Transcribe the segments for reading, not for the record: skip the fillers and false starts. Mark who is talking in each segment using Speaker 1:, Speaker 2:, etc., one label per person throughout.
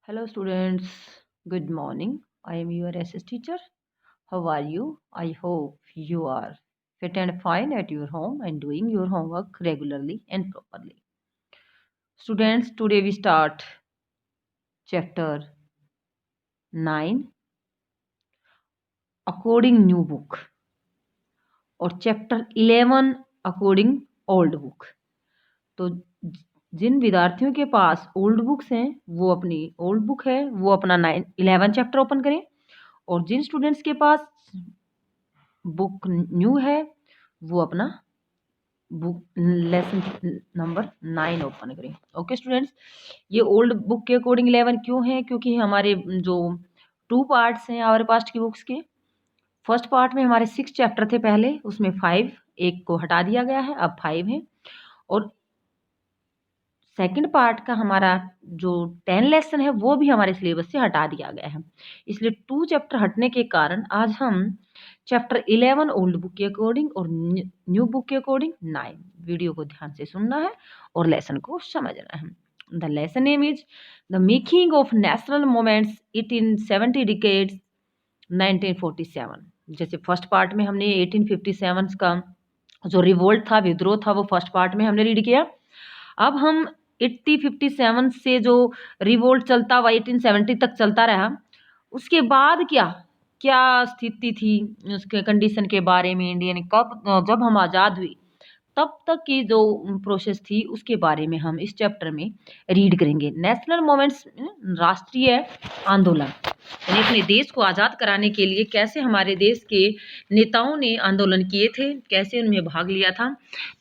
Speaker 1: Hello students, good morning. I am your SS teacher. How are you? I hope you are fit and fine at your home and doing your homework regularly and properly. Students, today we start chapter 9 according new book और chapter 11 according old book. तो जिन विद्यार्थियों के पास old books हैं वो अपनी old book है वो अपना 11 चैप्टर ओपन करें, और जिन स्टूडेंट्स के पास बुक न्यू है वो अपना बुक लेसन नंबर 9 ओपन करें। ओके स्टूडेंट्स, ये ओल्ड बुक के अकॉर्डिंग 11 क्यों है? क्योंकि हमारे जो 2 पार्ट्स हैं आवर पास्ट की बुक्स के, फर्स्ट पार्ट में हमारे 6 चैप्टर थे पहले, उसमें 5 एक को हटा दिया गया है, अब 5 है। और सेकंड पार्ट का हमारा जो 10 लेसन है वो भी हमारे सिलेबस से हटा दिया गया है। इसलिए 2 चैप्टर हटने के कारण आज हम चैप्टर 11 ओल्ड बुक के अकॉर्डिंग और न्यू बुक के अकॉर्डिंग 9। वीडियो को ध्यान से सुनना है और लेसन को समझना है। The lesson name is the making of national moments 1870 decades 1947। जैसे फर्स्ट पार्ट में हमने 1857 का जो रिवोल्ट था, विद्रोह था, वो फर्स्ट पार्ट में हमने रीड किया। अब हम 1857 से जो रिवोल्ट चलता हुआ 1870 तक चलता रहा, उसके बाद क्या क्या स्थिति थी, उसके कंडीशन के बारे में, इंडियन कब जब हम आज़ाद हुई तब तक की जो प्रोसेस थी उसके बारे में हम इस चैप्टर में रीड करेंगे। नेशनल मोमेंट्स, राष्ट्रीय आंदोलन, यानी अपने देश को आज़ाद कराने के लिए कैसे हमारे देश के नेताओं ने आंदोलन किए थे, कैसे उनमें भाग लिया था।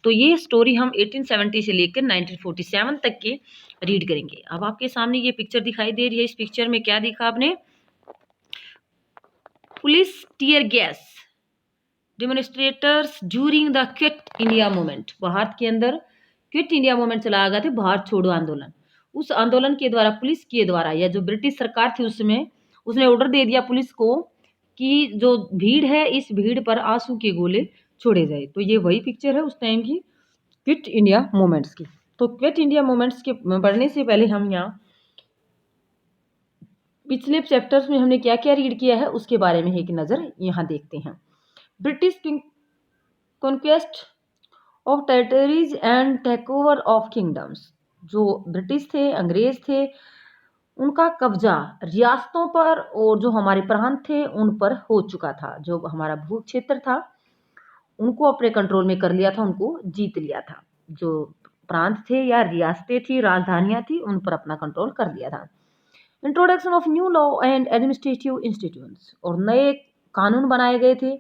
Speaker 1: तो ये स्टोरी हम 1870 से लेकर 1947 तक के रीड करेंगे। अब आपके सामने ये पिक्चर दिखाई दे रही है। इस पिक्चर में क्या दिखा आपने? Police tear gas demonstrators during the quit India movement. भारत के अंदर क्विट इंडिया मूवमेंट चलाया गया था, भारत छोड़ो आंदोलन। उस आंदोलन के द्वारा पुलिस के द्वारा, या जो ब्रिटिश सरकार थी उसमें, उसने ऑर्डर दे दिया पुलिस को कि जो भीड़ है इस भीड़ पर आंसू के गोले छोड़े जाए। तो ये वही पिक्चर है उस टाइम की क्विट इंडिया मूवमेंट्स की। तो क्विट इंडिया मूवमेंट्स के पढ़ने से पहले हम यहाँ पिछले चैप्टर्स में हमने क्या क्या रीड किया है उसके बारे में एक नज़र यहाँ देखते हैं। British conquest of territories and takeover of kingdoms. जो ब्रिटिश थे, अंग्रेज थे, उनका कब्जा रियासतों पर और जो हमारे प्रांत थे उन पर हो चुका था। जो हमारा भू क्षेत्र था उनको अपने कंट्रोल में कर लिया था, उनको जीत लिया था। जो प्रांत थे या रियासतें थी, राजधानियां थी, उन पर अपना कंट्रोल कर लिया था। Introduction of new law and administrative institutes, और नए कानून बनाए गए थे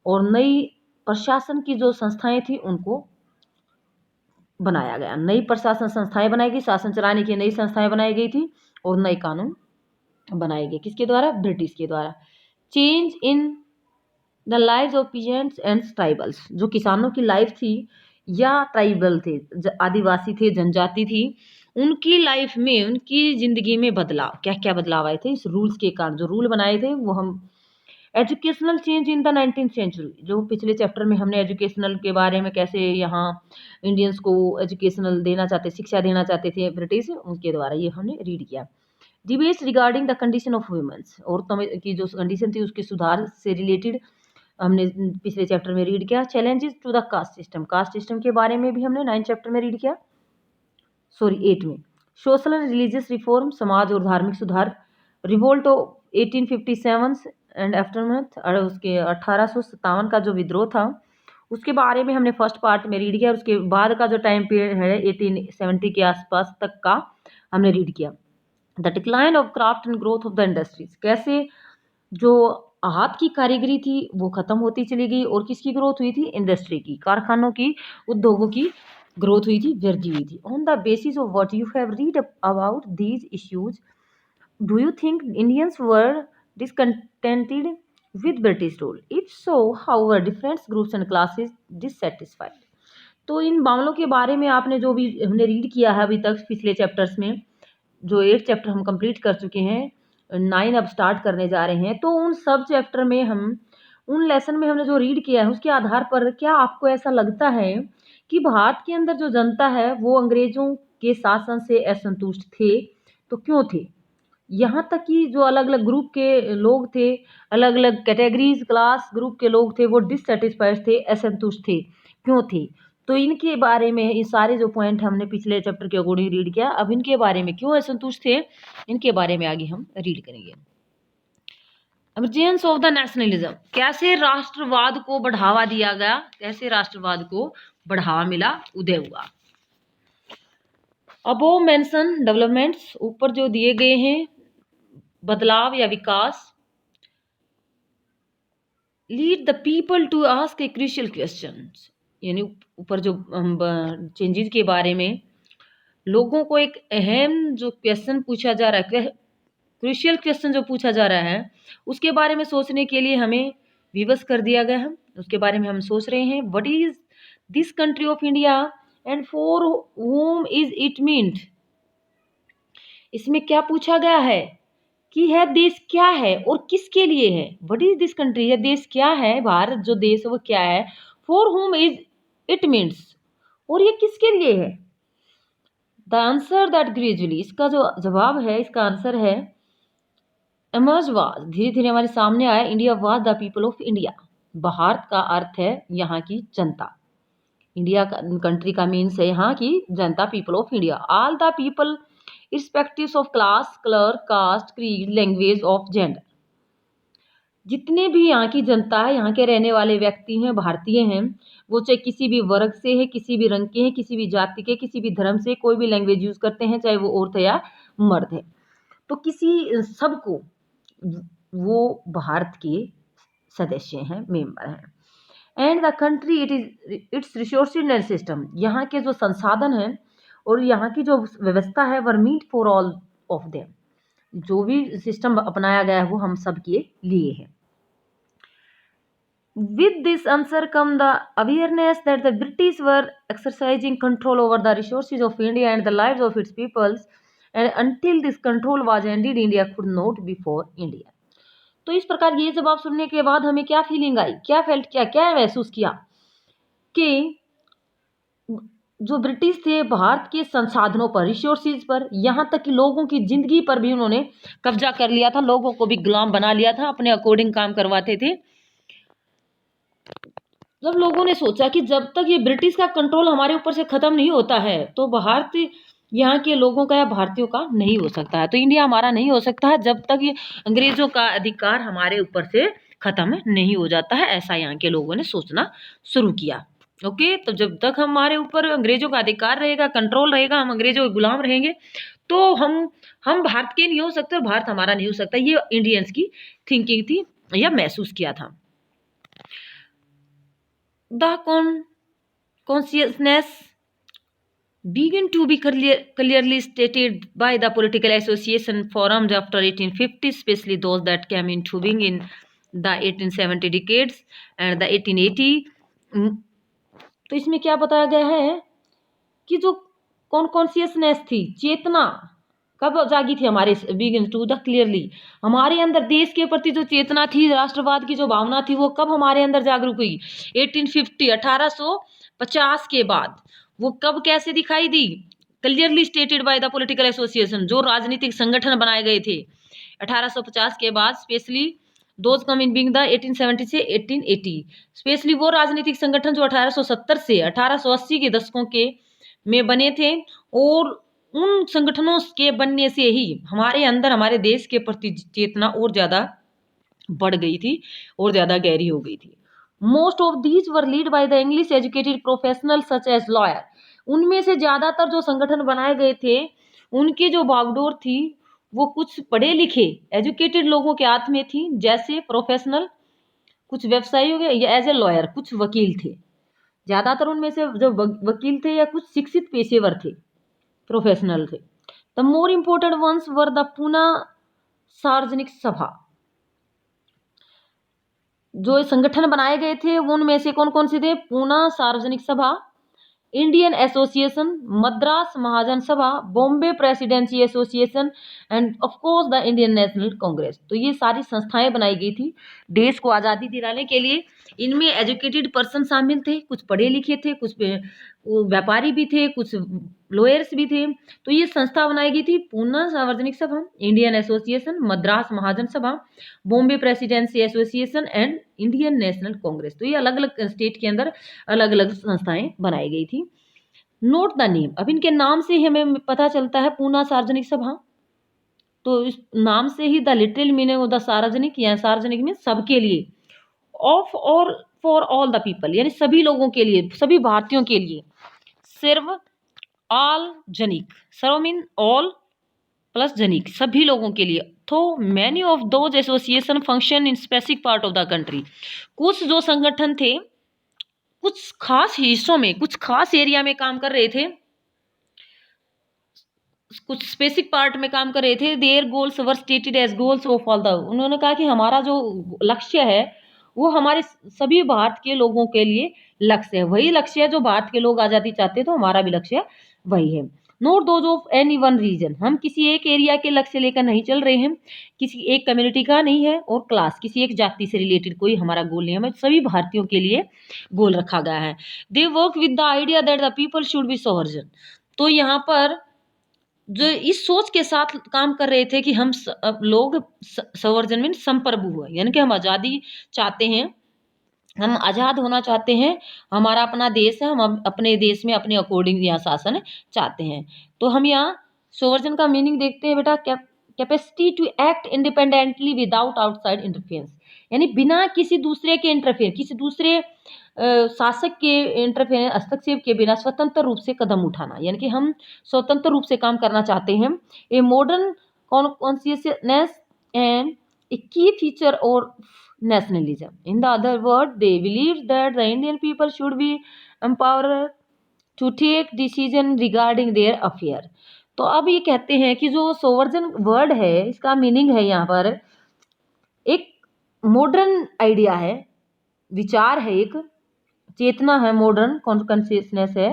Speaker 1: और नई प्रशासन की जो संस्थाएं थी उनको बनाया गया। नई प्रशासन संस्थाएं बनाई गई, शासन चलाने की नई संस्थाएं बनाई गई थी और नए कानून बनाए गए। किसके द्वारा? ब्रिटिश के द्वारा। Change in the lives of peasants and tribals, जो किसानों की लाइफ थी या ट्राइबल थे, आदिवासी थे, जनजाति थी, उनकी लाइफ में, उनकी जिंदगी में बदलाव, क्या क्या बदलाव आए थे इस रूल्स के कारण। जो रूल बनाए थे वो हम educational change in the 19th century, जो पिछले चैप्टर में हमने एजुकेशनल के बारे में, कैसे यहाँ इंडियंस को एजुकेशनल देना चाहते, शिक्षा देना चाहते थे ब्रिटिश, उनके द्वारा ये हमने रीड किया। Debates regarding the condition of womens, औरतों की जो कंडीशन थी उसके सुधार से रिलेटेड हमने पिछले चैप्टर में रीड किया। Challenges to the caste system, caste system के बारे में भी हमने 9 चैप्टर में रीड किया, 8 में। सोशल एंड रिलीजियस रिफॉर्म, समाज और धार्मिक सुधार। रिवोल्ट ऑफ 1857 एंड आफ्टरमैथ, और उसके 1857 का जो विद्रोह था उसके बारे में हमने फर्स्ट पार्ट में रीड किया। उसके बाद का जो टाइम पीरियड है 1870 के आसपास तक का हमने रीड किया। The decline of craft and growth of the industries, कैसे जो हाथ की कारीगरी थी वो खत्म होती चली गई और किसकी ग्रोथ हुई थी? इंडस्ट्री की, कारखानों की, उद्योगों की ग्रोथ हुई थी, वृद्धि हुई थी। On the basis of what you have read about these issues, do you think Indians were discontented with British rule? If so, how were different groups and classes dissatisfied? तो इन मामलों के बारे में आपने जो भी हमने रीड किया है अभी तक पिछले चैप्टर्स में, जो 8 चैप्टर हम कंप्लीट कर चुके हैं, 9 अब स्टार्ट करने जा रहे हैं, तो उन सब चैप्टर में हम उन लेसन में हमने जो रीड किया है उसके आधार पर क्या आपको ऐसा लगता है कि भारत के अंदर जो जनता है वो अंग्रेजों के शासन से असंतुष्ट थे? तो क्यों थे? यहाँ तक कि जो अलग अलग ग्रुप के लोग थे, अलग अलग कैटेगरीज क्लास ग्रुप के लोग थे, वो डिससेटिस्फाइड थे, असंतुष्ट थे। क्यों थे? तो इनके बारे में ये सारे जो पॉइंट हमने पिछले चैप्टर के अकॉर्डिंग रीड किया, अब इनके बारे में क्यों असंतुष्ट थे, इनके बारे में आगे हम रीड करेंगे। एमर्जेंस ऑफ द नेशनलिज्म, कैसे राष्ट्रवाद को बढ़ावा दिया गया, कैसे राष्ट्रवाद को बढ़ावा मिला, उदय हुआ। अबोव मेंशन डेवलपमेंट्स, ऊपर जो दिए गए हैं बदलाव या विकास, lead the people to ask a crucial question, यानी ऊपर जो चेंजेस के बारे में लोगों को एक अहम जो क्वेश्चन पूछा जा रहा है, क्रूशियल क्वेश्चन जो पूछा जा रहा है, उसके बारे में सोचने के लिए हमें विवश कर दिया गया है। उसके बारे में हम सोच रहे हैं, what is this country of India and for whom is it meant. इसमें क्या पूछा गया है कि यह देश क्या है और किसके लिए है। व्हाट इज दिस कंट्री, यह देश क्या है, भारत जो देश है वो क्या है। For whom is it means, और ये किसके लिए है। द आंसर दैट ग्रेजुअली, इसका जो जवाब है, इसका आंसर है एमर्ज वाज, धीरे धीरे हमारे सामने आया, India was the people of India. Bharat का अर्थ है यहाँ की जनता, इंडिया का कंट्री का मीन्स है यहाँ की जनता, people of India. All the people irrespective of class, colour, caste, creed, language of gender, जितने भी यहाँ की जनता है, यहाँ के रहने वाले व्यक्ति हैं, भारतीय हैं, वो चाहे किसी भी वर्ग से है, किसी भी रंग के हैं, किसी भी जाति के, किसी भी धर्म से, कोई भी लैंग्वेज यूज करते हैं, चाहे वो औरत है या मर्द है, तो किसी सबको वो भारत के सदस्य हैं, मेंबर हैं। And the country it is it's resource system, यहाँ के जो संसाधन हैं और यहाँ की जो व्यवस्था है, were meant for all of them, जो भी सिस्टम अपनाया गया है वो हम सब के लिए है। With this answer come the awareness that the British were exercising control over the resources of India and the lives of its peoples, and until this control was ended, India could not be for India. तो इस प्रकार ये जवाब सुनने के बाद हमें क्या फीलिंग आई, क्या फेल्ट किया, क्या महसूस किया कि जो ब्रिटिश थे भारत के संसाधनों पर, रिसोर्सेज पर, यहाँ तक कि लोगों की जिंदगी पर भी उन्होंने कब्जा कर लिया था, लोगों को भी गुलाम बना लिया था, अपने अकॉर्डिंग काम करवाते थे। जब लोगों ने सोचा कि जब तक ये ब्रिटिश का कंट्रोल हमारे ऊपर से खत्म नहीं होता है, तो भारत यहाँ के लोगों का या भारतीयों का नहीं हो सकता है, तो इंडिया हमारा नहीं हो सकता है जब तक ये अंग्रेजों का अधिकार हमारे ऊपर से खत्म नहीं हो जाता है। ऐसा यहाँ के लोगों ने सोचना शुरू किया। ओके, तो जब तक हमारे ऊपर अंग्रेजों का अधिकार रहेगा, कंट्रोल रहेगा, हम अंग्रेजों के गुलाम रहेंगे, तो हम भारत के नहीं हो सकते और भारत हमारा नहीं हो सकता। ये इंडियंस की थिंकिंग थी या महसूस किया था। The consciousness began to be clearly stated by the political association formed after 1850, especially those that came into being in the 1870 decades and the 1880। तो इसमें क्या बताया गया है कि जो कॉन्शियसनेस थी, चेतना कब जागी थी हमारे, बिगिन टू द क्लियरली, हमारे अंदर देश के प्रति जो चेतना थी, राष्ट्रवाद की जो भावना थी, वो कब हमारे अंदर जागरूक हुई। 1850 1850 के बाद वो कब कैसे दिखाई दी, clearly stated by the political association, जो राजनीतिक संगठन बनाए गए थे 1850 के बाद, specially those come in being the 1870 से 1880, स्पेशली वो राजनीतिक संगठन जो 1870 से 1880 के दशकों के में बने थे, और उन संगठनों के बनने से ही हमारे अंदर हमारे देश के प्रति चेतना और ज़्यादा बढ़ गई थी और ज़्यादा गहरी हो गई थी। Most of these were lead by the English educated professional such as lawyer, उनमें से ज़्यादातर जो संगठन बनाए गए थे, उनकी जो बागडोर थी वो कुछ पढ़े लिखे एजुकेटेड लोगों के हाथ में थी, जैसे प्रोफेशनल कुछ व्यवसायी हो गए या एज ए लॉयर कुछ वकील थे। ज़्यादातर उनमें से जो वकील थे या कुछ शिक्षित पेशेवर थे, प्रोफेशनल थे। The more important ones were the Poona सार्वजनिक सभा, जो संगठन बनाए गए थे उनमें से कौन कौन से थे, पूना सार्वजनिक सभा, इंडियन एसोसिएशन, मद्रास महाजन सभा, Bombay presidency association end of course the Indian National Congress. तो ये सारी संस्थाएं बनाई गई थी देश को आज़ादी दिलाने के लिए। इनमें एजुकेटेड पर्सन शामिल थे, कुछ पढ़े लिखे थे, कुछ वो व्यापारी भी थे, कुछ लॉयर्स भी थे। तो ये संस्था बनाई गई थी पूना सार्वजनिक सभा, इंडियन एसोसिएशन, मद्रास महाजन सभा, Bombay presidency association and Indian National Congress. तो ये अलग अलग स्टेट के अंदर अलग अलग संस्थाएं बनाई गई थी। नोट द नेम, अब इनके नाम से ही हमें पता चलता है पूना सार्वजनिक सभा, तो इस नाम से ही the little meaning of the Sarvajanik, या सार्वजनिक में सबके लिए, ऑफ और फॉर ऑल द पीपल यानी सभी लोगों के लिए, सभी भारतीयों के लिए, सर्व ऑल जनिक, सर्व मीन ऑल प्लस जनिक, सभी लोगों के लिए। तो many of those association function in specific part of the country, कुछ जो संगठन थे कुछ खास हिस्सों में, कुछ खास एरिया में काम कर रहे थे, कुछ स्पेसिफिक पार्ट में काम कर रहे थे। Their goals were stated as goals of all the, उन्होंने कहा कि हमारा जो लक्ष्य है वो हमारे सभी भारत के लोगों के लिए लक्ष्य है, वही लक्ष्य है जो भारत के लोग आज़ादी चाहते हैं, तो हमारा भी लक्ष्य वही है। Not those of any one region, हम किसी एक एरिया के लक्ष्य लेकर नहीं चल रहे हैं, किसी एक कम्युनिटी का नहीं है, और क्लास किसी एक जाति से रिलेटेड कोई हमारा गोल नहीं है, हमें सभी भारतीयों के लिए गोल रखा गया है। They work with the idea that the people should be सोवर्जन, तो यहाँ पर जो इस सोच के साथ काम कर रहे थे कि हम लोग संवर्जन में संप्रभु हुए, यानी कि हम आज़ादी चाहते हैं, हम आज़ाद होना चाहते हैं, हमारा अपना देश है, हम अपने देश में अपने अकॉर्डिंग यहाँ शासन चाहते हैं। तो हम यहाँ संवर्जन का मीनिंग देखते हैं बेटा, capacity to act independently without outside interference, यानी बिना किसी दूसरे के इंटरफेयर, किसी दूसरे शासक के इंटरफेरेंस, हस्तक्षेप के बिना स्वतंत्र रूप से कदम उठाना, यानी कि हम स्वतंत्र रूप से काम करना चाहते हैं। ए मॉडर्न कॉन्शियसनेस एंड ए की फीचर और nationalism. In the other word, they believe that the Indian people should be empowered to take decision regarding their affair. तो अब ये कहते हैं कि जो सोवर्जन वर्ड है इसका मीनिंग है यहाँ पर एक मॉडर्न आइडिया है, विचार है, एक चेतना है, मॉडर्न कॉन्शियसनेस है।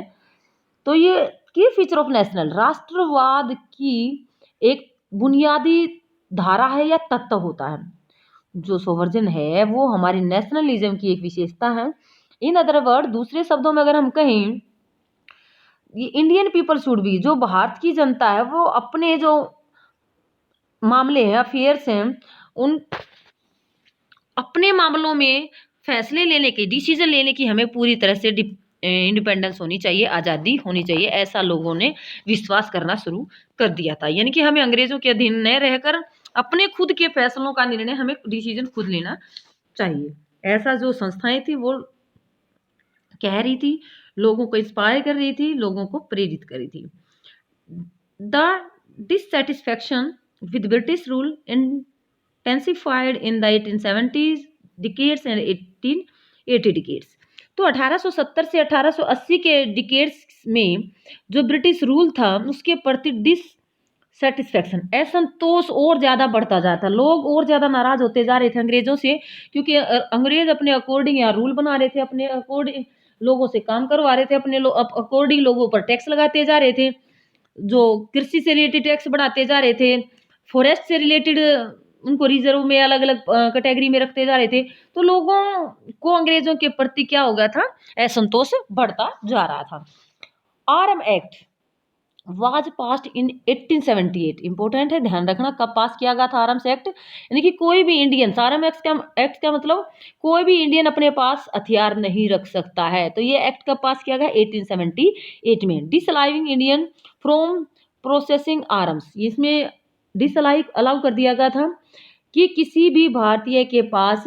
Speaker 1: तो ये की फीचर ऑफ नेशनल, राष्ट्रवाद की एक बुनियादी धारा है या तत्व होता है। जो सोवर्जन है वो हमारी नेशनलिज्म की एक विशेषता है। इन अदर वर्ड, दूसरे शब्दों में अगर हम कहें, ये इंडियन पीपल शुड बी, जो भारत की जनता है वो अपने जो मामले हैं, अफेयर्स हैं, उन अपने मामलों में फैसले लेने की, डिसीजन लेने की हमें पूरी तरह से इंडिपेंडेंस होनी चाहिए, आज़ादी होनी चाहिए, ऐसा लोगों ने विश्वास करना शुरू कर दिया था। यानी कि हमें अंग्रेजों के अधीन न रहकर अपने खुद के फैसलों का निर्णय, हमें डिसीजन खुद लेना चाहिए, ऐसा जो संस्थाएं थी वो कह रही थी, लोगों को इंस्पायर कर रही थी, लोगों को प्रेरित कर रही थी। The dissatisfaction with British rule intensified in the 1870s decades and 1880 decades. तो 1870 से 1880 के डिकेड्स में जो ब्रिटिश रूल था उसके प्रति डिससेटिस्फैक्शन, असंतोष और ज़्यादा बढ़ता जाता, लोग और ज़्यादा नाराज होते जा रहे थे अंग्रेजों से, क्योंकि अंग्रेज अपने अकॉर्डिंग यहाँ रूल बना रहे थे, अपने अकॉर्डिंग लोगों से काम करवा रहे थे, अपने अकॉर्डिंग लोगों पर टैक्स लगाते जा रहे थे, जो कृषि से रिलेटेड टैक्स बढ़ाते जा रहे थे, फॉरेस्ट से रिलेटेड उनको रिजर्व में अलग अलग कैटेगरी में रखते जा रहे थे। तो लोगों को अंग्रेजों के प्रति क्या हो गया था, असंतोष बढ़ता जा रहा था। Arm act was passed in 1878, important है, ध्यान रखना कब पास किया गया था आर्म्स एक्ट, यानी कि कोई भी इंडियन, आर्म एक्ट का मतलब कोई भी इंडियन अपने पास हथियार नहीं रख सकता है। तो ये एक्ट कब पास किया गया, 1878 में। डिसअलाउइंग इंडियन फ्रॉम प्रोसेसिंग आर्म्स, इसमें अलाउ कर दिया गया था कि किसी भी भारतीय के पास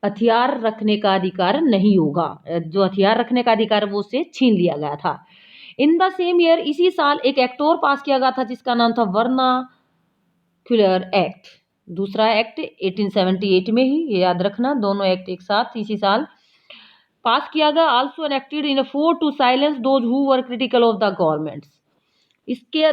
Speaker 1: हथियार रखने का अधिकार नहीं होगा, जो हथियार रखने का अधिकार वो उससे छीन लिया गया था। इन द सेम ईयर, इसी साल एक एक्ट और पास किया गया था जिसका नाम था वर्नाक्युलर एक्ट। दूसरा एक्ट 1878 में ही, ये याद रखना, दोनों एक्ट एक साथ इसी साल पास किया गया। Also enacted in for to silence those who were critical of the governments. इसके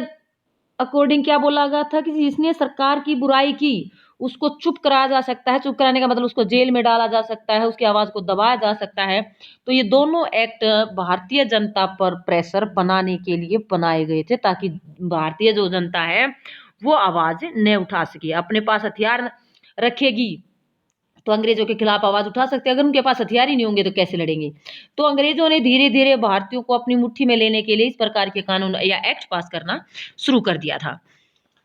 Speaker 1: अकॉर्डिंग क्या बोला गया था कि जिसने सरकार की बुराई की उसको चुप कराया जा सकता है, चुप कराने का मतलब उसको जेल में डाला जा सकता है, उसकी आवाज़ को दबाया जा सकता है। तो ये दोनों एक्ट भारतीय जनता पर प्रेशर बनाने के लिए बनाए गए थे, ताकि भारतीय जो जनता है वो आवाज़ न उठा सके, अपने पास हथियार रखेगी तो अंग्रेजों के खिलाफ आवाज उठा सकते हैं। अगर उनके पास हथियार ही नहीं होंगे तो कैसे लड़ेंगे। तो अंग्रेजों ने धीरे धीरे भारतीयों को अपनी मुट्ठी में लेने के लिए इस प्रकार के कानून या एक्ट पास करना शुरू कर दिया था।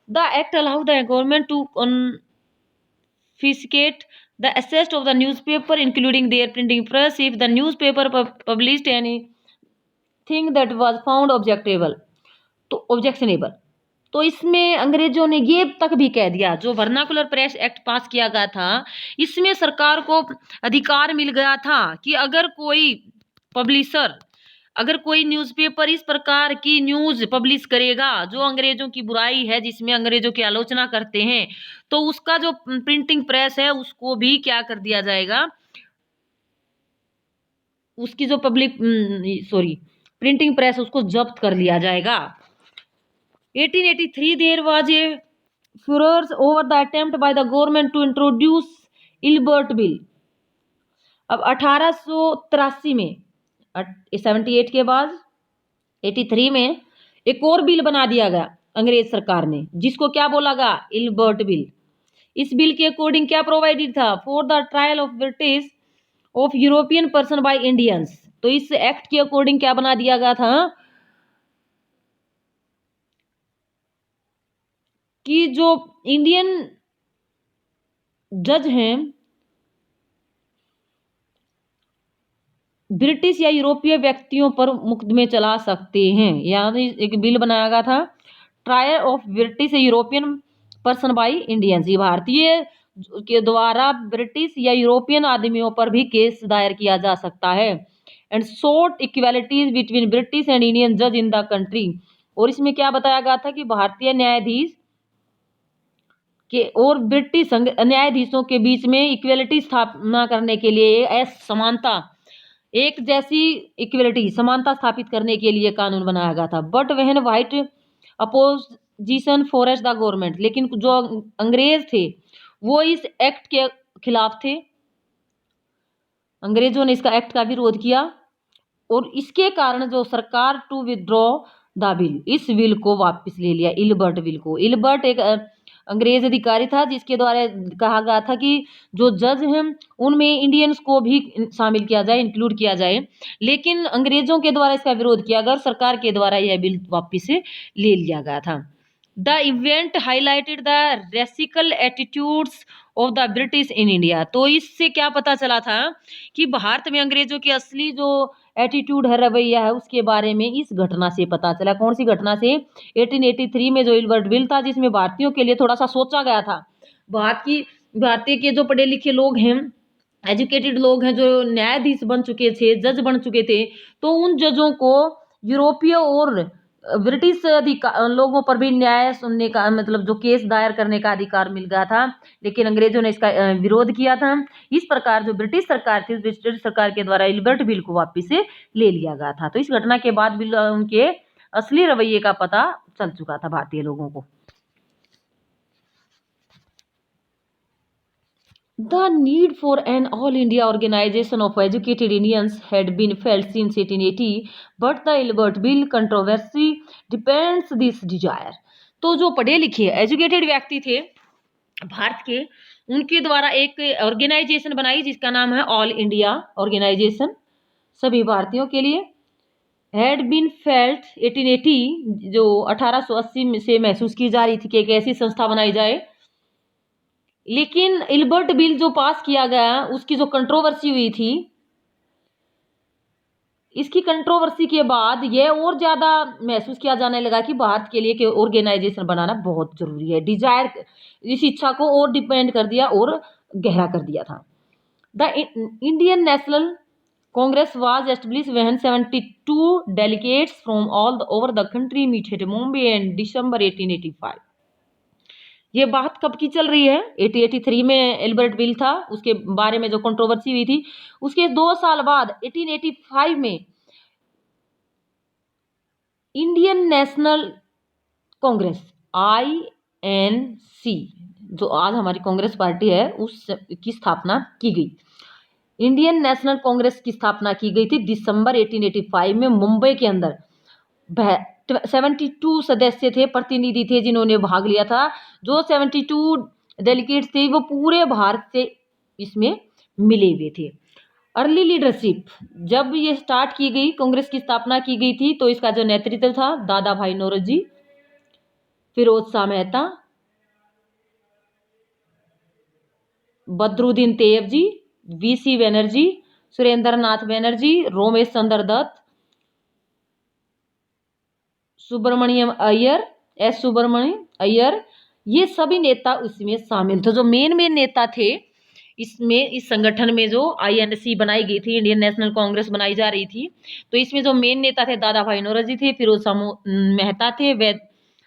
Speaker 1: The act allow the government to confiscate the assets of the newspaper including their printing press if the newspaper published anything that was found objectionable। तो इसमें अंग्रेजों ने ये तक भी कह दिया, जो वर्नाकुलर प्रेस एक्ट पास किया गया था इसमें सरकार को अधिकार मिल गया था कि अगर कोई न्यूज़पेपर इस प्रकार की न्यूज पब्लिश करेगा जो अंग्रेजों की बुराई है, जिसमें अंग्रेजों की आलोचना करते हैं, तो उसका जो प्रिंटिंग प्रेस है उसको भी क्या कर दिया जाएगा, उसकी जो प्रिंटिंग प्रेस उसको जब्त कर लिया जाएगा। 1883 there was a furor over the attempt by the government to introduce Ilbert bill. अब 1883 में 78 के बाद 83 में एक और बिल बना दिया गया अंग्रेज सरकार ने, जिसको क्या बोला गया, इल्बर्ट बिल। इस बिल के अकॉर्डिंग क्या प्रोवाइडेड था, for the trial of British of European person by Indians. तो इस एक्ट के अकॉर्डिंग क्या बना दिया गया था कि जो इंडियन जज हैं ब्रिटिश या यूरोपीय व्यक्तियों पर मुकदमे चला सकते हैं। यानी एक बिल बनाया गया था, trial of British European person by Indians. भारतीय के द्वारा ब्रिटिश या यूरोपियन आदमियों पर भी केस दायर किया जा सकता है। And sought equalities between British and Indian जज इन द कंट्री। और इसमें क्या बताया गया था कि भारतीय न्यायाधीश के और ब्रिटिश न्यायाधीशों के बीच में इक्वालिटी स्थापना करने के लिए समानता, एक जैसी इक्वलिटी, समानता स्थापित करने के लिए कानून बनाया गया था। बट वहन white opposition forest the government, लेकिन जो अंग्रेज थे वो इस एक्ट के खिलाफ थे। अंग्रेजों ने इसका एक्ट का विरोध किया और इसके कारण जो सरकार टू विदड्रॉ द बिल, इस बिल को वापस ले लिया, इल्बर्ट बिल को। इल्बर्ट एक अंग्रेज अधिकारी था जिसके द्वारा कहा गया था कि जो जज हैं उनमें इंडियंस को भी शामिल किया जाए, इंक्लूड किया जाए, लेकिन अंग्रेजों के द्वारा इसका विरोध किया गया और सरकार के द्वारा यह बिल वापस से ले लिया गया था। The event highlighted the racial attitudes of the British in India. तो इससे क्या पता चला था कि भारत में अंग्रेजों की असली जो एटीट्यूड है, रवैया है, उसके बारे में इस घटना से पता चला। कौन सी घटना से, 1883 में जो इल्बर्ट बिल था जिसमें भारतीयों के लिए थोड़ा सा सोचा गया था। भारतीय के जो पढ़े लिखे लोग हैं, एजुकेटेड लोग हैं, जो न्यायाधीश बन चुके थे, जज बन चुके थे, तो उन जजों को यूरोपीय और ब्रिटिश लोगों पर भी न्याय सुनने का, मतलब जो केस दायर करने का अधिकार मिल गया था, लेकिन अंग्रेजों ने इसका विरोध किया था। इस प्रकार जो ब्रिटिश सरकार थी, ब्रिटिश सरकार के द्वारा इल्बर्ट बिल को वापस से ले लिया गया था। तो इस घटना के बाद उनके असली रवैये का पता चल चुका था भारतीय लोगों को। The need for an all-India organization of educated Indians had been felt since 1880, but the Ilbert Bill controversy depends this desire। तो जो पढ़े लिखे एजुकेटेड व्यक्ति थे भारत के, उनके द्वारा एक ऑर्गेनाइजेशन बनाई जिसका नाम है ऑल इंडिया ऑर्गेनाइजेशन, सभी भारतीयों के लिए। हैड बीन फेल्ट 1880, जो 1880 से महसूस की जा रही थी कि एक ऐसी संस्था बनाई जाए। लेकिन इल्बर्ट बिल जो पास किया गया उसकी जो कंट्रोवर्सी हुई थी, इसकी कंट्रोवर्सी के बाद यह और ज्यादा महसूस किया जाने लगा कि भारत के लिए ऑर्गेनाइजेशन बनाना बहुत जरूरी है। डिजायर, इस इच्छा को और डिपेंड कर दिया और गहरा कर दिया था। The Indian National Congress was establish when 72 delegates from all over the country meet at Mumbai in December 1885। ये बात कब की चल रही है, 1883 में एल्बर्ट बिल था, उसके बारे में जो कंट्रोवर्सी हुई थी, उसके 2 साल बाद 1885 में इंडियन नेशनल कांग्रेस INC, जो आज हमारी कांग्रेस पार्टी है, उसकी स्थापना की गई। इंडियन नेशनल कांग्रेस की स्थापना की गई थी दिसंबर 1885 में मुंबई के अंदर। 72 सदस्य थे, प्रतिनिधि थे जिन्होंने भाग लिया था। जो 72 डेलीगेट्स थे वो पूरे भारत से इसमें मिले हुए थे। अर्ली लीडरशिप, जब ये स्टार्ट की गई, कांग्रेस की स्थापना की गई थी, तो इसका जो नेतृत्व था दादा भाई नौरोजी, फिरोज शाह मेहता, बदरुद्दीन तैयब जी, वीसी बनर्जी, सुरेंद्र नाथ बनर्जी, रोमेश चंद्र दत्त, सुब्रमण्यम अय्यर, एस सुब्रमण्यम अय्यर, ये सभी नेता उसमें शामिल थे। जो मेन नेता थे इसमें, इस संगठन में जो आईएनसी बनाई गई थी, इंडियन नेशनल कांग्रेस बनाई जा रही थी, तो इसमें जो मेन नेता थे दादा भाई नौरोजी थे, फिरोज शाह मेहता थे,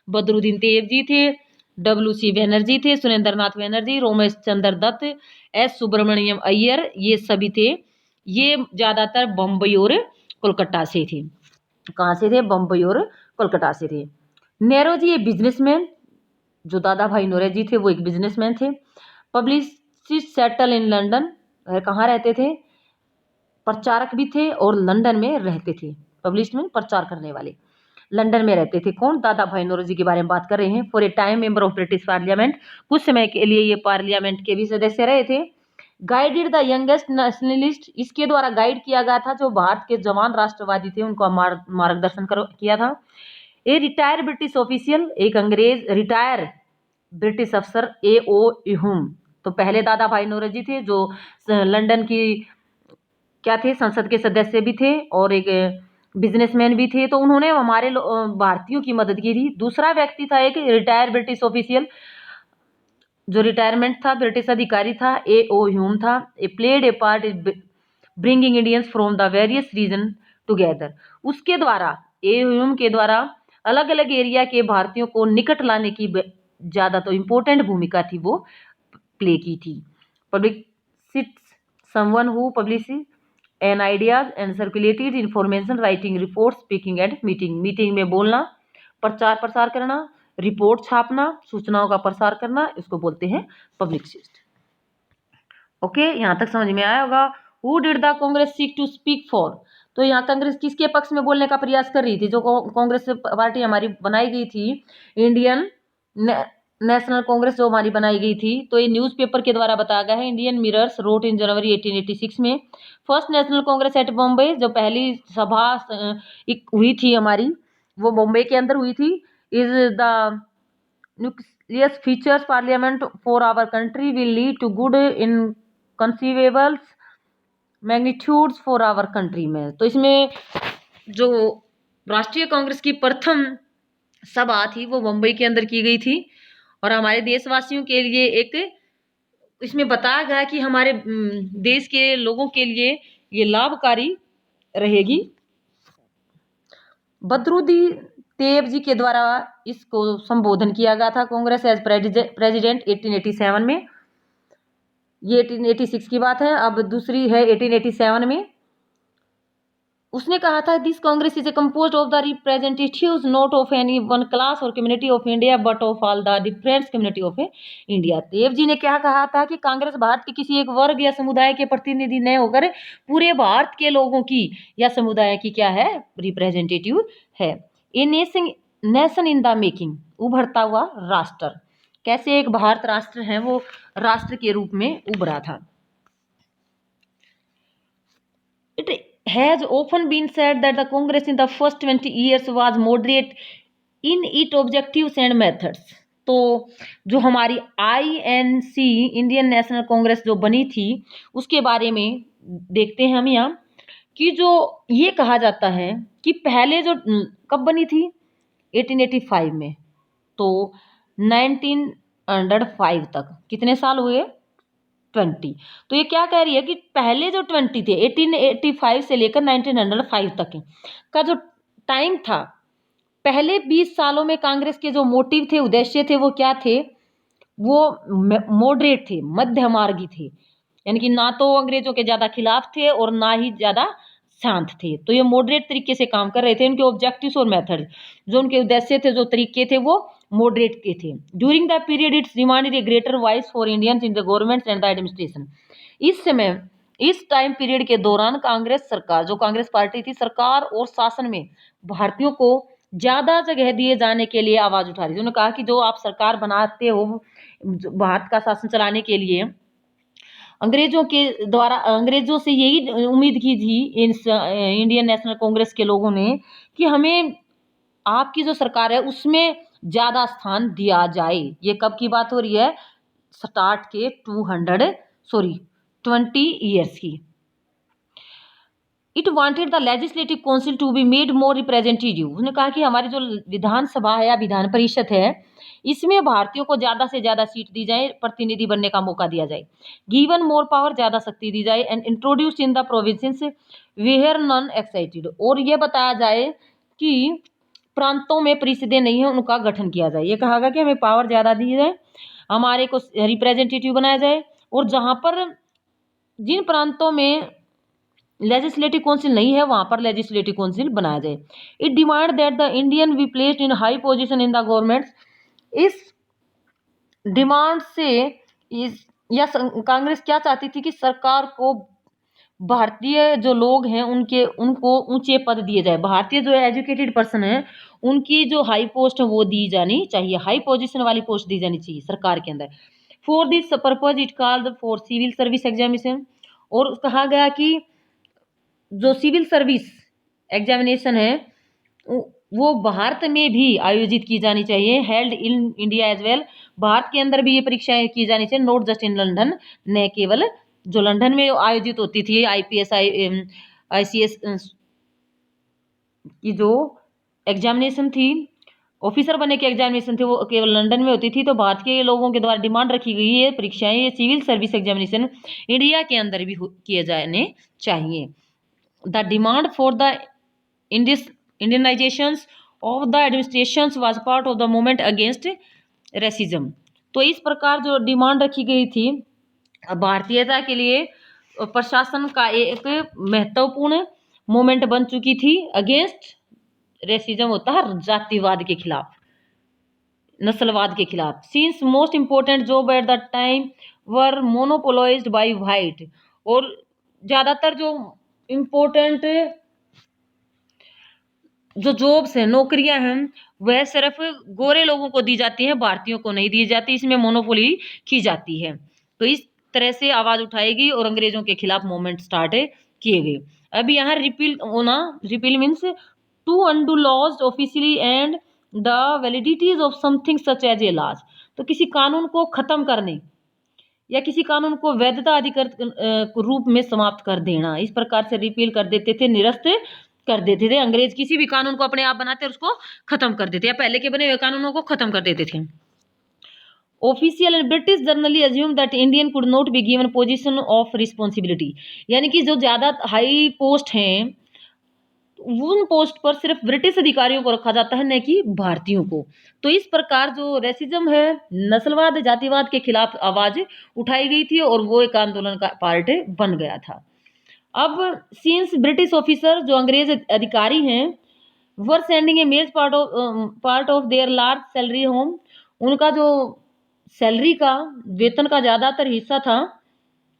Speaker 1: बदरुद्दीन तैयब जी थे, WC बनर्जी थे, सुरेंद्र नाथ बनर्जी, रोमेश चंद्र दत्त, एस सुब्रमण्यम अय्यर, ये सभी थे। ये ज्यादातर बम्बई और कोलकाता से थे। कहाँ से थे? बम्बई और कोलकाता से थे। नेहरू जी ये बिजनेसमैन, जो दादा भाई नौरोजी थे वो एक बिजनेसमैन थे। पब्लिसिस्ट सेटल इन लंदन, कहाँ रहते थे? प्रचारक भी थे और लंदन में रहते थे। पब्लिश में प्रचार करने वाले लंदन में रहते थे। कौन? दादा भाई नौरोजी के बारे में बात कर रहे हैं। For a time member of British parliament, कुछ समय के लिए ये पार्लियामेंट के भी सदस्य रहे थे। गाइडेड द यंगेस्ट नेशनलिस्ट, इसके द्वारा गाइड किया गया था जो भारत के जवान राष्ट्रवादी थे, उनको मार्गदर्शन किया था। ए रिटायर ब्रिटिश ऑफिशियल, एक अंग्रेज रिटायर ब्रिटिश अफसर, A.O. ह्यूम, तो पहले दादा भाई नौरोजी थे जो लंदन की क्या थे, संसद के सदस्य भी थे और एक बिजनेसमैन भी थे। तो उन्होंने हमारे भारतीयों की मदद की थी। दूसरा व्यक्ति था एक रिटायर ब्रिटिश ऑफिशियल, जो रिटायरमेंट था, ब्रिटिश अधिकारी था, A.O. ह्यूम था। He played a part bringing Indians from the various region together, उसके द्वारा, A.O. ह्यूम के द्वारा अलग अलग एरिया के भारतीयों को निकट लाने की ज्यादा तो इम्पोर्टेंट भूमिका थी वो प्ले की थी। Publicist, someone who publishes an ideas and circulated information, writing report, speaking at meeting, meeting में बोलना, प्रचार प्रसार करना, रिपोर्ट छापना, सूचनाओं का प्रसार करना, इसको बोलते हैं पब्लिसिस्ट। ओके, यहाँ तक समझ में आया होगा। Who did the Congress seek to speak for, तो यहाँ कांग्रेस किसके पक्ष में बोलने का प्रयास कर रही थी? जो कांग्रेस पार्टी हमारी बनाई गई थी, इंडियन नेशनल कांग्रेस जो हमारी बनाई गई थी, तो ये न्यूज़पेपर के द्वारा बताया गया है। Indian mirrors wrote in January 1886 में। First national Congress at Bombay, जो पहली सभा हुई थी हमारी, वो बॉम्बे के अंदर हुई थी। Is the nucleus features parliament for our country will lead to good in conceivables magnitudes for our country में। तो इसमें जो राष्ट्रीय कांग्रेस की प्रथम सभा थी वो मुंबई के अंदर की गई थी और हमारे देशवासियों के लिए एक इसमें बताया गया कि हमारे देश के लोगों के लिए ये लाभकारी रहेगी। बदरुद्दीन तैयब जी के द्वारा इसको संबोधन किया गया था कांग्रेस एज प्रेसिडेंट 1887 में। ये 1886 की बात है। अब दूसरी है 1887 में। उसने कहा था this Congress is a composed of the representatives not of any one class और community of India but of all the different community of India. Tayyab ji ने क्या कहा था कि कांग्रेस भारत के किसी एक वर्ग या समुदाय के प्रतिनिधि न होकर पूरे भारत के लोगों की या समुदाय की क्या है, रिप्रेजेंटेटिव है। A nation in the making, उभरता हुआ राष्ट्र। कैसे एक भारत राष्ट्र है वो राष्ट्र के रूप में उभरा था। It has often been said that the Congress in the first 20 years was moderate in its objectives and methods। तो जो हमारी INC इंडियन नेशनल कांग्रेस जो बनी थी उसके बारे में देखते हैं हम यहाँ कि जो ये कहा जाता है कि पहले जो कब बनी थी 1885 में, तो 1905 तक कितने साल हुए 20। तो ये क्या कह रही है कि पहले जो 20 थे 1885 से लेकर 1905 तक का जो टाइम था, पहले 20 सालों में कांग्रेस के जो मोटिव थे, उद्देश्य थे, वो क्या थे, वो मॉडरेट थे, मध्य मार्गी थे। यानी कि ना तो अंग्रेजों के ज्यादा खिलाफ थे और ना ही ज्यादा शांत थे। तो ये मॉडरेट तरीके से काम कर रहे थे। उनके ऑब्जेक्टिव्स और मेथड, जो उनके उद्देश्य थे, जो तरीके थे, वो मॉडरेट के थे। During the period it's demanded A greater voice for Indians in the government and the administration. इस समय, इस टाइम पीरियड के दौरान कांग्रेस सरकार, जो कांग्रेस पार्टी थी, सरकार और शासन में भारतीयों को ज्यादा जगह दिए जाने के लिए आवाज उठा रही थी। उन्होंने कहा कि जो आप सरकार बनाते हो भारत का शासन चलाने के लिए, अंग्रेजों के द्वारा, अंग्रेजों से यही उम्मीद की थी इंडियन नेशनल कांग्रेस के लोगों ने कि हमें आपकी जो सरकार है उसमें ज्यादा स्थान दिया जाए। ये कब की बात हो रही है? स्टार्ट के 20 ईयर्स की। It wanted the legislative council to be made more representative. उसने कहा कि हमारी जो विधानसभा है या विधान परिषद है, इसमें भारतीयों को ज्यादा से ज्यादा सीट दी जाए, प्रतिनिधि बनने का मौका दिया जाए। गिवन मोर पावर, ज्यादा शक्ति दी जाए। And introduce in the provinces where non excited, और ये बताया जाए कि प्रांतों में परिषदें नहीं है उनका गठन किया जाए। ये कहा गया कि हमें पावर ज्यादा दी जाए, हमारे को रिप्रेजेंटेटिव बनाया जाए, और जहां पर जिन प्रांतों में लेजिस्लेटिव काउंसिल नहीं है वहां पर लेजिस्लेटिव काउंसिल बनाया जाए। It demand that the Indian be placed in high position in the government. इस डिमांड से कांग्रेस क्या चाहती थी कि सरकार को भारतीय जो लोग हैं उनको ऊंचे पद दिए जाए, भारतीय जो एजुकेटेड पर्सन है उनकी जो हाई पोस्ट है वो दी जानी चाहिए, हाई पोजीशन वाली पोस्ट दी जानी चाहिए सरकार के अंदर। For this purpose it called for civil service examination. और कहा गया कि जो सिविल सर्विस एग्जामिनेशन है वो भारत में भी आयोजित की जानी चाहिए, held in India as well. Bharat के अंदर भी ये परीक्षाएं की जानी चाहिए, नॉट जस्ट इन लंदन, न केवल जो लंदन में आयोजित होती थी IPS ICS की जो एग्जामिनेशन थी, ऑफिसर बनने की एग्जामिनेशन थी, वो केवल लंदन में होती थी। तो भारत के लोगों के द्वारा डिमांड रखी गई है परीक्षाएं, ये सिविल सर्विस एग्जामिनेशन इंडिया के अंदर भी किए जाने चाहिए। The demand for the Indianisation of the administration was part of the movement against racism. तो इस प्रकार जो डिमांड रखी गई थी भारतीयता के लिए, प्रशासन का एक महत्वपूर्ण मूवमेंट बन चुकी थी अगेंस्ट रेसिज्म, होता है जातिवाद के खिलाफ, नस्लवाद के खिलाफ। Since most important job at the time were monopolised by white. और ज्यादातर जो इम्पोर्टेंट जो जॉब्स हैं, नौकरियां हैं, वह सिर्फ गोरे लोगों को दी जाती हैं, भारतीयों को नहीं दी जाती, इसमें मोनोपोली की जाती है। तो इस तरह से आवाज उठाएगी और अंग्रेजों के खिलाफ मूवमेंट स्टार्ट किए गए। अब यहाँ रिपील होना, repeal means to undo laws officially and the validities of something such as a laws. तो किसी कानून को खत्म करने या किसी कानून को वैधता अधिकृत रूप में समाप्त कर देना, इस प्रकार से रिपील कर देते थे, निरस्त कर देते थे। अंग्रेज किसी भी कानून को अपने आप बनाते और उसको खत्म कर देते, या पहले के बने हुए कानूनों को खत्म कर देते थे। Official and British generally assume that Indian could not be given position of responsibility, यानी कि जो ज्यादा हाई पोस्ट हैं उन पोस्ट पर सिर्फ ब्रिटिश अधिकारियों को रखा जाता है, न कि भारतीयों को। तो इस प्रकार जो रेसिज्म है, नस्लवाद, जातिवाद के खिलाफ आवाज उठाई गई थी और वो एक आंदोलन का पार्ट बन गया था। अब सिंस ब्रिटिश ऑफिसर, जो अंग्रेज अधिकारी हैं, वर सेंडिंग ए मेज part of their large salary home, उनका जो सैलरी का, वेतन का ज्यादातर हिस्सा था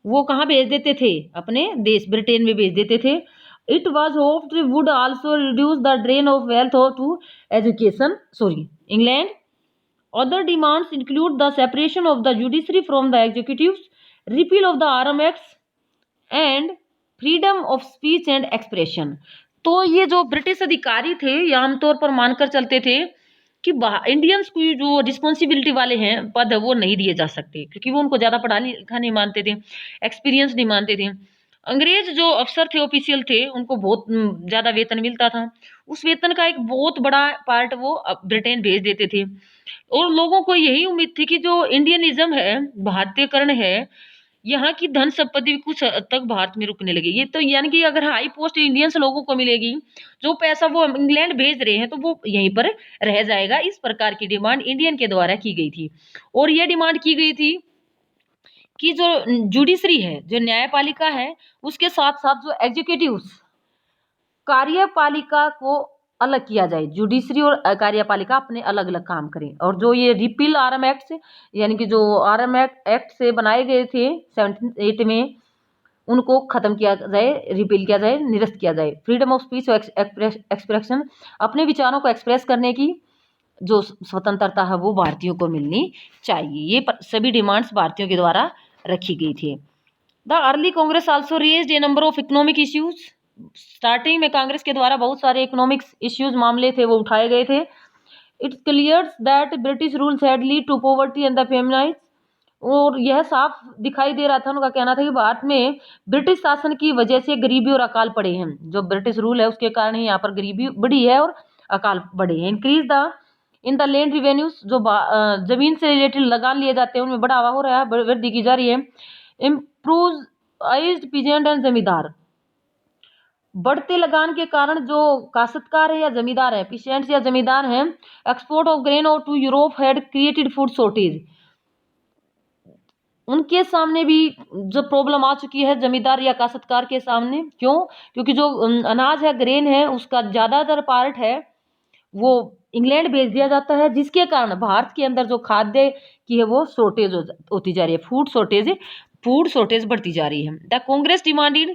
Speaker 1: वो कहाँ भेज देते थे? अपने देश ब्रिटेन में भेज देते थे। It was hoped would also reduce the drain of wealth to education England. Other demands include the separation of the judiciary from the executive, repeal of the arms acts and freedom of speech and expression. तो ये जो British अधिकारी थे ये आमतौर पर मानकर चलते थे कि इंडियंस को जो रिस्पॉन्सिबिलिटी वाले हैं पद है वो नहीं दिए जा सकते, क्योंकि वो उनको ज्यादा पढ़ा लिखा नहीं मानते थे, एक्सपीरियंस नहीं मानते थे। अंग्रेज जो अफसर थे, ऑफिशियल थे, उनको बहुत ज्यादा वेतन मिलता था, उस वेतन का एक बहुत बड़ा पार्ट वो ब्रिटेन भेज देते थे। और लोगों को यही उम्मीद थी कि जो इंडियनिज्म है, भारतीयकरण है, यहाँ की धन संपत्ति भी कुछ हद तक भारत में रुकने लगी। ये तो यानी कि अगर हाई पोस्ट इंडियंस लोगों को मिलेगी, जो पैसा वो इंग्लैंड भेज रहे हैं तो वो यहीं पर रह जाएगा। इस प्रकार की डिमांड इंडियन के द्वारा की गई थी। और ये डिमांड की गई थी कि जो जुडिशरी है, जो न्यायपालिका है, उसके साथ साथ जो एग्जीक्यूटिव कार्यपालिका को अलग किया जाए। जुडिशरी और कार्यपालिका अपने अलग अलग काम करें। और जो ये रिपील आर्म एक्ट, यानी कि जो आर्म एक्ट से बनाए गए थे 1708 में, उनको खत्म किया जाए, रिपील किया जाए, निरस्त किया जाए। फ्रीडम ऑफ स्पीच और एक्सप्रेशन, अपने विचारों को एक्सप्रेस करने की जो स्वतंत्रता है वो भारतीयों को मिलनी चाहिए। ये सभी डिमांड्स भारतीयों के द्वारा रखी गई थी। The early Congress also raised A number of economic issues. Starting में कांग्रेस के द्वारा बहुत सारे इकोनॉमिक्स इश्यूज मामले थे वो उठाए गए थे। It clears that British rules had lead to poverty and the famines. और यह साफ दिखाई दे रहा था, उनका कहना था कि भारत में ब्रिटिश शासन की वजह से गरीबी और अकाल पड़े हैं। जो ब्रिटिश रूल है उसके कारण ही यहाँ पर गरीबी बढ़ी है और अकाल बढ़े हैं। Increase the in the land revenues, जो जमीन से रिलेटेड लगान लिए जाते हैं उनमें बढ़ावा हो रहा है, वृद्धि की जा रही है। इम्प्रूवाइज्ड पीजेंट एंड जमींदार, बढ़ते लगान के कारण जो काश्तकार है या जमींदार है, पीसेंट्स या जमींदार हैं, एक्सपोर्ट ऑफ ग्रेन और to Europe had created food shortage. उनके सामने भी जो प्रॉब्लम आ चुकी है जमींदार या काश्तकार के सामने। क्यों? क्योंकि जो अनाज है, ग्रेन है, उसका ज्यादातर पार्ट है वो इंग्लैंड भेज दिया जाता है, जिसके कारण भारत के अंदर जो खाद्य की है वो शॉर्टेज होती जा रही है, फूड शॉर्टेज बढ़ती जा रही है। The Congress demanded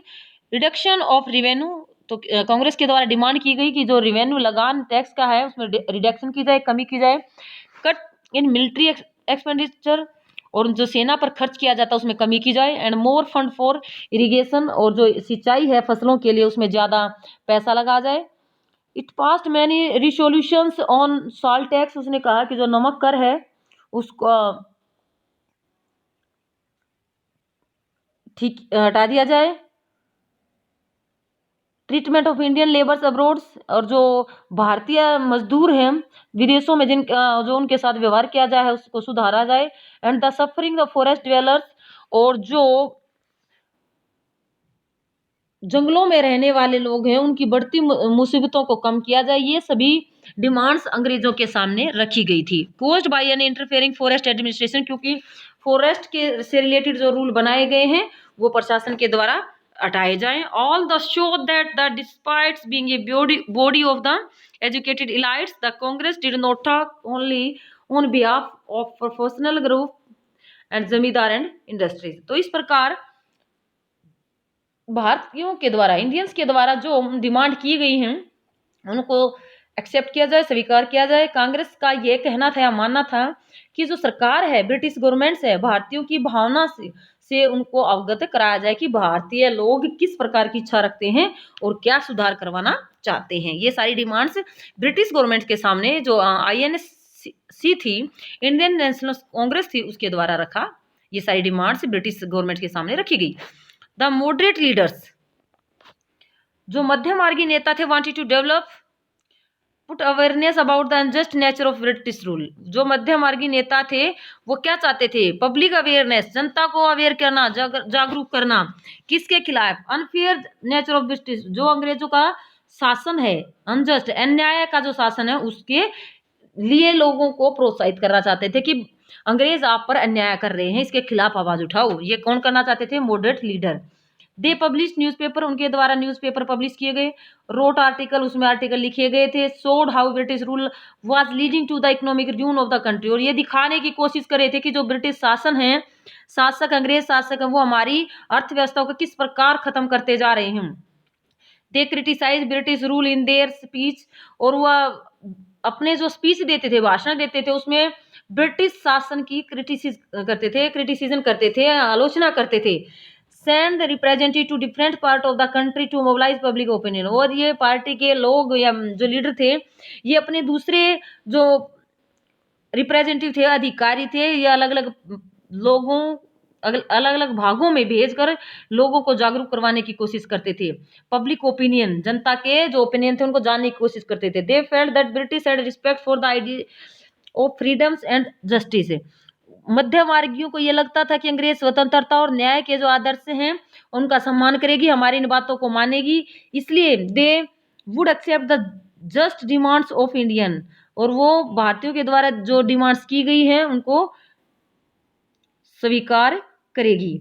Speaker 1: reduction of revenue, तो कांग्रेस के द्वारा डिमांड की गई कि जो रिवेन्यू लगान टैक्स का है उसमें रिडक्शन की जाए, कमी की जाए। कट इन मिलिट्री एक्सपेंडिचर, और जो सेना पर खर्च किया जाता है उसमें कमी की जाए। And more fund for irrigation, और जो सिंचाई है फसलों के लिए उसमें ज़्यादा पैसा लगा जाए। It passed many resolutions on salt tax, उसने कहा कि जो नमक कर है उसको ठीक हटा दिया जाए। Treatment of Indian labours abroad, और जो भारतीय मजदूर हैं विदेशों में जिन जो उनके साथ व्यवहार किया जाए उसको सुधारा जाए। And the suffering of forest dwellers, और जो जंगलों में रहने वाले लोग हैं उनकी बढ़ती मुसीबतों को कम किया जाए। ये सभी डिमांड्स अंग्रेजों के सामने रखी गई थी। Post by an interfering forest administration, क्योंकि फॉरेस्ट के से रिलेटेड जो रूल बनाए गए हैं वो प्रशासन के द्वारा हटाए जाएं। All the show that the despites being a body of the educated elites, the Congress did not talk only on behalf of professional group and zamindar and industries. तो इस प्रकार भारतीयों के द्वारा, इंडियंस के द्वारा जो डिमांड की गई हैं उनको एक्सेप्ट किया जाए, स्वीकार किया जाए। कांग्रेस का ये कहना था या मानना था कि जो सरकार है, ब्रिटिश गवर्नमेंट है, भारतीयों की भावना से उनको अवगत कराया जाए कि भारतीय लोग किस प्रकार की इच्छा रखते हैं और क्या सुधार करवाना चाहते हैं। ये सारी डिमांड्स ब्रिटिश गवर्नमेंट के सामने जो INC थी, इंडियन नेशनल कांग्रेस थी, उसके द्वारा रखा, ये सारी डिमांड्स ब्रिटिश गवर्नमेंट के सामने रखी गई। द मॉडरेट लीडर्स, जो मध्य मार्गी नेता थे, wanted to develop put awareness about the unjust nature of British rule. जो मध्य मार्गी नेता थे वो क्या चाहते थे? पब्लिक अवेयरनेस, जनता को अवेयर करना, जागरूक करना। किसके खिलाफ? अनफेयर नेचर ऑफ ब्रिटिश, जो अंग्रेजों का शासन है, अनजस्ट अन्याय का जो शासन है उसके लिए लोगों को प्रोत्साहित करना चाहते थे कि अंग्रेज आप पर अन्याय कर रहे हैं, इसके खिलाफ आवाज उठाओ। ये कौन करना चाहते थे? Moderate leader. They publish newspaper, उनके द्वारा न्यूज़पेपर पब्लिश किए गए। रोट आर्टिकल, उसमें आर्टिकल लिखे गए थे। Showed how British rule was leading to the economic ruin of the country, और ये दिखाने की कोशिश कर रहे थे कि जो ब्रिटिश शासन है, शासक, अंग्रेज शासक है, वो हमारी अर्थव्यवस्था को किस प्रकार खत्म करते जा रहे हैं। They criticise British rule in their speech, और वह अपने जो स्पीच देते थे, भाषण देते थे, उसमें ब्रिटिश शासन की क्रिटिसिज्म करते थे, आलोचना करते थे। Send representative to different part of the country to mobilise public opinion, और ये पार्टी के लोग या जो लीडर थे ये अपने दूसरे जो रिप्रेजेंटेटिव थे, अधिकारी थे, ये अलग अलग लोगों, अलग अलग भागों में भेजकर लोगों को जागरूक करवाने की कोशिश करते थे। पब्लिक ओपिनियन, जनता के जो ओपिनियन थे उनको जानने की कोशिश करते थे। They felt that British had respect for the idea of freedoms and justice. मध्य मार्गियों को यह लगता था कि अंग्रेज स्वतंत्रता और न्याय के जो आदर्श हैं उनका सम्मान करेगी, हमारी इन बातों को मानेगी, इसलिए they would accept the just demands of Indian, और वो भारतीयों के द्वारा जो डिमांड्स की गई हैं उनको स्वीकार करेगी।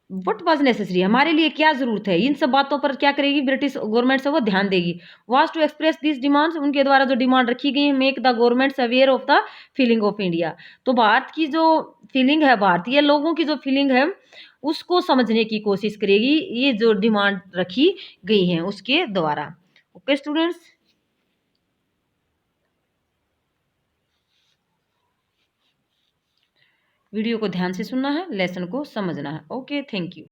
Speaker 1: वट वॉज नेसेसरी, हमारे लिए क्या जरूरत है, इन सब बातों पर क्या करेगी ब्रिटिश गवर्नमेंट से? वो ध्यान देगी। Was to express this demands, उनके द्वारा जो डिमांड रखी गई है, make the government aware of the feeling of India, तो भारत की जो फीलिंग है, भारतीय लोगों की जो फीलिंग है उसको समझने की कोशिश करेगी, ये जो डिमांड रखी गई है उसके द्वारा। ओके स्टूडेंट्स, वीडियो को ध्यान से सुनना है, लेसन को समझना है। Okay, thank you.